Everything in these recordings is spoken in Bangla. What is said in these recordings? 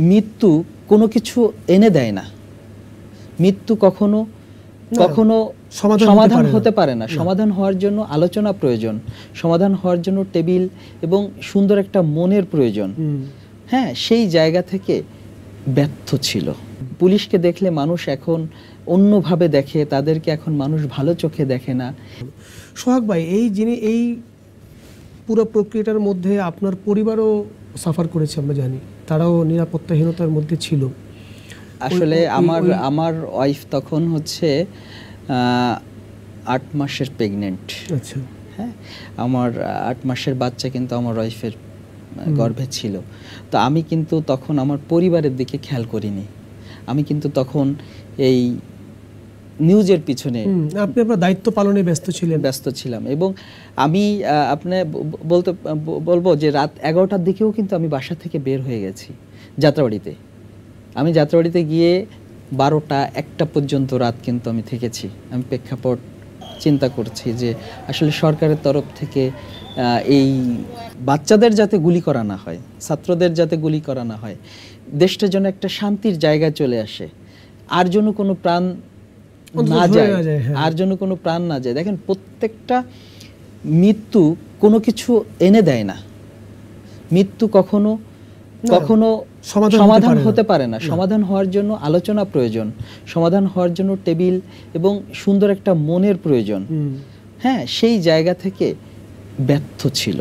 মৃত্যু কোনো কিছু এনে দেয় না। মৃত্যু কখনো কখনো সমাধান হতে পারে না। সমাধান হওয়ার জন্য আলোচনা প্রয়োজন, সমাধান হওয়ার জন্য টেবিল এবং সুন্দর একটা মনের প্রয়োজন। হ্যাঁ, সেই জায়গা থেকে ব্যর্থ ছিল। পুলিশকে দেখলে মানুষ এখন অন্যভাবে দেখে, তাদেরকে এখন মানুষ ভালো চোখে দেখে না। সোহাগ ভাই, এই পুরো প্রক্রিয়াটার মধ্যে আপনার পরিবারও সাফার করেছে, আমরা জানি, তারাও নিরাপত্তাহীনতার মধ্যে ছিল। আসলে আমার ওয়াইফ তখন হচ্ছে 8 মাসের প্রেগনেন্ট। আচ্ছা। হ্যাঁ, আমার 8 মাসের বাচ্চা কিন্তু আমার ওয়াইফের গর্ভে ছিল। তো আমি কিন্তু তখন আমার পরিবারের দিকে খেয়াল করিনি। আমি কিন্তু তখন এই নিউজের পিছনে আপনি আপনার দায়িত্ব পালনে ব্যস্ত ছিলাম। এবং আমি বলবো যে রাত 11টার দিকেও কিন্তু আমি বাসা থেকে বের হয়ে গেছি যাত্রাবাড়িতে। আমি যাত্রাবাড়িতে গিয়ে 12টা 1টা পর্যন্ত রাত কিন্তু আমি থেকেছি। আমি প্রেক্ষাপট চিন্তা করছি যে আসলে সরকারের তরফ থেকে এই বাচ্চাদের যাতে গুলি করা না হয়, ছাত্রদের যাতে গুলি করা না হয়, দেশটা যেন একটা শান্তির জায়গায় চলে আসে, আর যেন কোনো প্রাণ না যায়, আর যেন কোনো প্রাণ না যায়। দেখেন, প্রত্যেকটা মৃত্যু কোনো কিছু এনে দেয় না। মৃত্যু কখনো সমাধান হতে পারে না। সমাধান হওয়ার জন্য আলোচনা প্রয়োজন, সমাধান হওয়ার জন্য টেবিল এবং সুন্দর একটা মনের প্রয়োজন। হ্যাঁ, সেই জায়গা থেকে ব্যর্থ ছিল।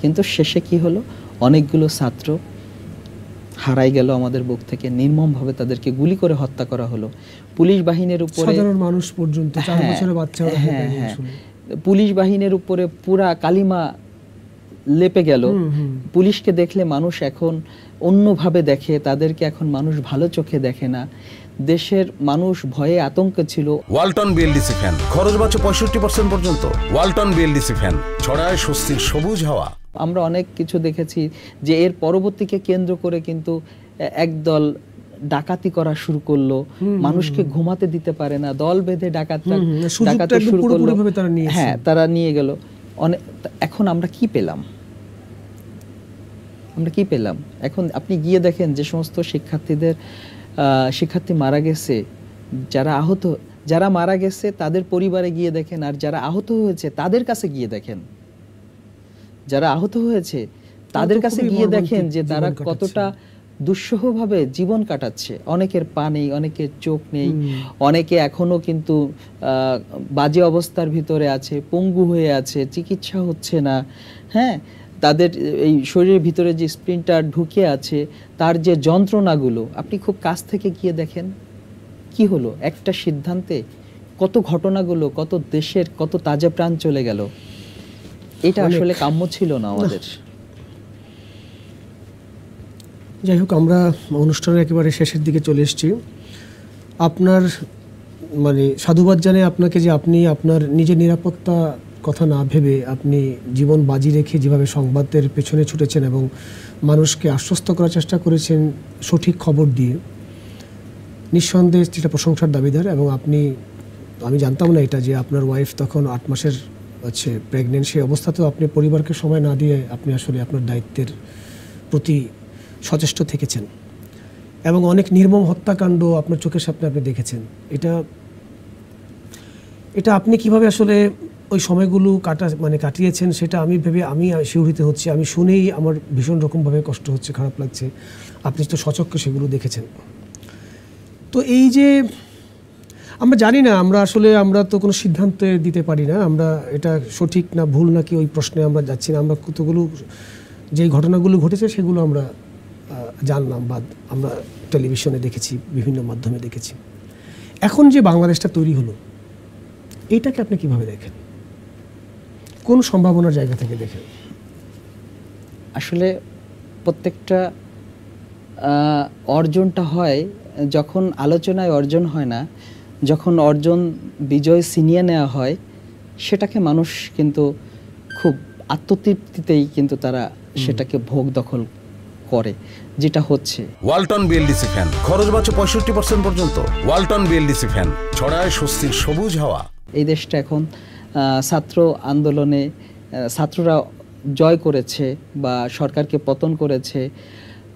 কিন্তু শেষে কি হলো, অনেকগুলো ছাত্র হারাই গেল আমাদের বুক থেকে। নির্মমভাবে তাদেরকে গুলি করে হত্যা করা হলো। পুলিশ বাহিনীর উপরে, সাধারণ মানুষ পর্যন্ত, 4 বছরের বাচ্চা, পুলিশ বাহিনীর উপরে পুরা কালিমা লেপে গেল। পুলিশকে দেখলে মানুষ এখন অন্যভাবে দেখে, তাদেরকে এখন মানুষ ভালো চোখে দেখে না। দেশের মানুষ ভয়ে আতঙ্কে ছিল। ওয়ালটন বিএলডিসি ফ্যান, খরচ বাঁচে 65% পর্যন্ত। ওয়ালটন বিএলডিসি ফ্যান ছড়ায় স্বস্তির সবুজ হাওয়া। আমরা অনেক কিছু দেখেছি যে এর পরবর্তীকে কেন্দ্র করে কিন্তু একদল ডাকাতি করা শুরু করলো। মানুষকে ঘুমাতে দিতে পারে না, দল বেঁধে ডাকাতি শুরু করলো। হ্যাঁ, তারা নিয়ে গেল। এখন আমরা কি পেলাম? এখন আপনি গিয়ে দেখেন যে সমস্ত শিক্ষার্থী মারা গেছে, যারা মারা গেছে তাদের পরিবারে গিয়ে দেখেন, আর যারা আহত হয়েছে তাদের কাছে গিয়ে দেখেন। যারা আহত হয়েছে তাদের কাছে গিয়ে দেখেন যে তারা কতটা দুঃসহভাবে জীবন কাটাচ্ছে। অনেকের পা নেই, অনেকের চোখ নেই, অনেকে এখনো কিন্তু বাজে অবস্থার ভিতরে আছে, পঙ্গু হয়ে আছে, চিকিৎসা হচ্ছে না। হ্যাঁ, তাদের এই শরীরের ভিতরে যে স্প্লিন্টার ঢুকে আছে, তার যে যন্ত্রণাগুলো আপনি খুব কাছ থেকে গিয়ে দেখেন। কি হলো, একটা সিদ্ধান্তে কত ঘটনাগুলো, কত দেশের কত তাজা প্রাণ চলে গেল। এটা আসলে কাম্য ছিল না আমাদের। যাই হোক, আমরা অনুষ্ঠানের একেবারে শেষের দিকে চলে এসেছি। আপনার সাধুবাদ জানাই আপনাকে যে আপনি আপনার নিজের নিরাপত্তা কথা না ভেবে আপনি জীবন বাজি রেখে যেভাবে সংবাদের পেছনে ছুটেছেন এবং মানুষকে আশ্বস্ত করার চেষ্টা করেছেন সঠিক খবর দিয়ে, নিঃসন্দেহে যেটা প্রশংসার দাবিদার। এবং আমি জানতাম না এটা, যে আপনার ওয়াইফ তখন 8 মাসের প্রেগনেন্ট। সেই অবস্থাতেও আপনি পরিবারকে সময় না দিয়ে আপনি আসলে আপনার দায়িত্বের প্রতি সচেষ্ট থেকেছেন এবং অনেক নির্মম হত্যাকাণ্ড আপনার চোখের সামনে আপনি দেখেছেন। এটা আপনি কিভাবে আসলে ওই সময়গুলো কাটিয়েছেন সেটা আমি শিহরিত হচ্ছি। আমি শুনেই আমার ভীষণ রকমভাবে কষ্ট হচ্ছে, খারাপ লাগছে। আপনি তো সচক্ষে সেগুলো দেখেছেন। তো এই যে আমরা জানি না, আমরা তো কোনো সিদ্ধান্ত দিতে পারি না, আমরা এটা সঠিক না ভুল নাকি ওই প্রশ্নে আমরা যাচ্ছি না। আমরা কতগুলো যে ঘটনাগুলো ঘটেছে সেগুলো আমরা জানলাম বা আমরা টেলিভিশনে দেখেছি, বিভিন্ন মাধ্যমে দেখেছি। এখন যে বাংলাদেশটা তৈরি হলো, এইটাকে আপনি কিভাবে দেখেন? কোন সম্ভাবনার জায়গা থেকে দেখেন? আসলে প্রত্যেকটা অর্জনটা হয় যখন আলোচনায় অর্জন হয় না, যখন বিজয় ছিনিয়ে নেওয়া হয়, সেটাকে মানুষ কিন্তু খুব আত্মতৃপ্তিতেই কিন্তু তারা সেটাকে ভোগ দখল করে, যেটা হচ্ছে। ওয়ালটন বিএলডিসি ফ্যান, খরচ বাঁচে 65% পর্যন্ত। ওয়ালটন বিএলডিসি ফ্যান ছড়ায় স্বস্তির সবুজ হাওয়া। এই দেশটা এখন ছাত্র আন্দোলনে ছাত্ররা জয় করেছে বা সরকারকে পতন করেছে।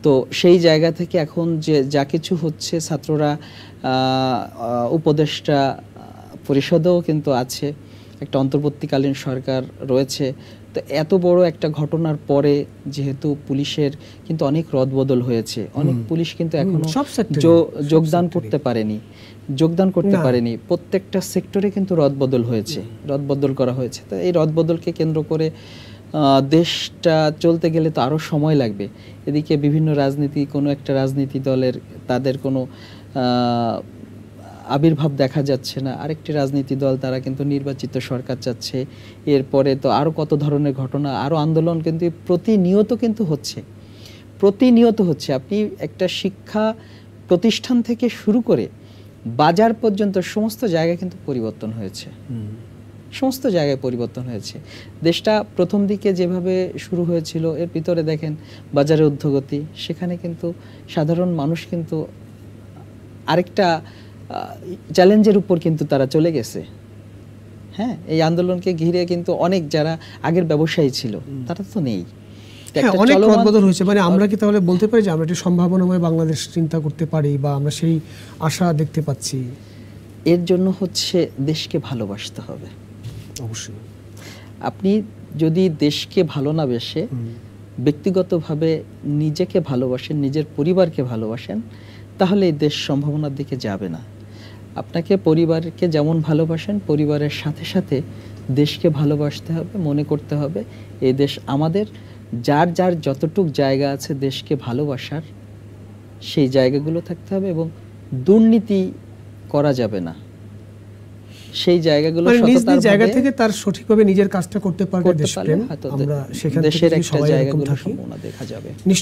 তো সেই জায়গা থেকে এখন যে যা কিছু হচ্ছে, ছাত্ররা উপদেষ্টা পরিষদেও কিন্তু আছে, একটা অন্তর্বর্তীকালীন সরকার রয়েছে। তো এত বড় একটা ঘটনার পরে যেহেতু পুলিশের কিন্তু অনেক রদবদল হয়েছে, অনেক পুলিশ কিন্তু এখনো সব sector-এ, যোগদান করতে পারেনি। প্রত্যেকটা সেক্টরে কিন্তু রদবদল হয়েছে, রদবদল করা হয়েছে। তো এই রদবদলকে কেন্দ্র করে দেশটা চলতে গেলে তো আরো সময় লাগবে। এদিকে বিভিন্ন কোনো একটা রাজনীতি দলের তাদের কোনো আবির্ভাব দেখা যাচ্ছে না, আরেকটি রাজনীতি দল তারা কিন্তু নির্বাচিত সরকার চাচ্ছে। এরপরে তো আরো কত ধরনের ঘটনা, আরো আন্দোলন কিন্তু প্রতিনিয়ত হচ্ছে। আপনি একটা শিক্ষা প্রতিষ্ঠান থেকে শুরু করে বাজার পর্যন্ত সমস্ত জায়গায় কিন্তু পরিবর্তন হয়েছে, সমস্ত জায়গায় পরিবর্তন হয়েছে। দেশটা প্রথম দিকে যেভাবে শুরু হয়েছিল, এর ভিতরে দেখেন বাজারের ঊর্ধ্বগতি, সেখানে কিন্তু সাধারণ মানুষ কিন্তু আরেকটা চ্যালেঞ্জের উপর কিন্তু তারা চলে গেছে। হ্যাঁ, এই আন্দোলনকে ঘিরে কিন্তু অনেক যারা আগের ব্যবসায়ী ছিল তারা তো নেই। হ্যাঁ, অনেক রদবদল হয়েছে। মানে আমরা কি তাহলে বলতে পারি যে আমরা একটি সম্ভাবনাময় বাংলাদেশ চিন্তা করতে পারি, বা আমরা সেই আশা দেখতে পাচ্ছি? এর জন্য হচ্ছে দেশকে ভালোবাসতে হবে। অবশ্যই। আপনি যদি দেশকে ভালো না বেসে ব্যক্তিগতভাবে নিজেকে ভালোবাসেন, নিজের পরিবারকে ভালোবাসেন, তাহলে এই দেশ সম্ভাবনার দিকে যাবে না। আপনাকে পরিবারকে যেমন ভালোবাসেন, পরিবারের সাথে সাথে দেশকে ভালোবাসতে হবে, মনে করতে হবে এই দেশ আমাদের। যার যার যতটুক জায়গা আছে দেশকে ভালোবাসার, সেই জায়গাগুলো থাকতে হবে, এবং দুর্নীতি করা যাবে না। সেই জায়গাগুলো নিজ জায়গা থেকে তার সঠিকভাবে নিজের কাজটা করতে পারলে দেশপ্রেম, আমরা সেখান থেকে দেশের যদি একটা সবাই এরকম জায়গাগুলো থাকি, সম্ভাবনা দেখা যাবে।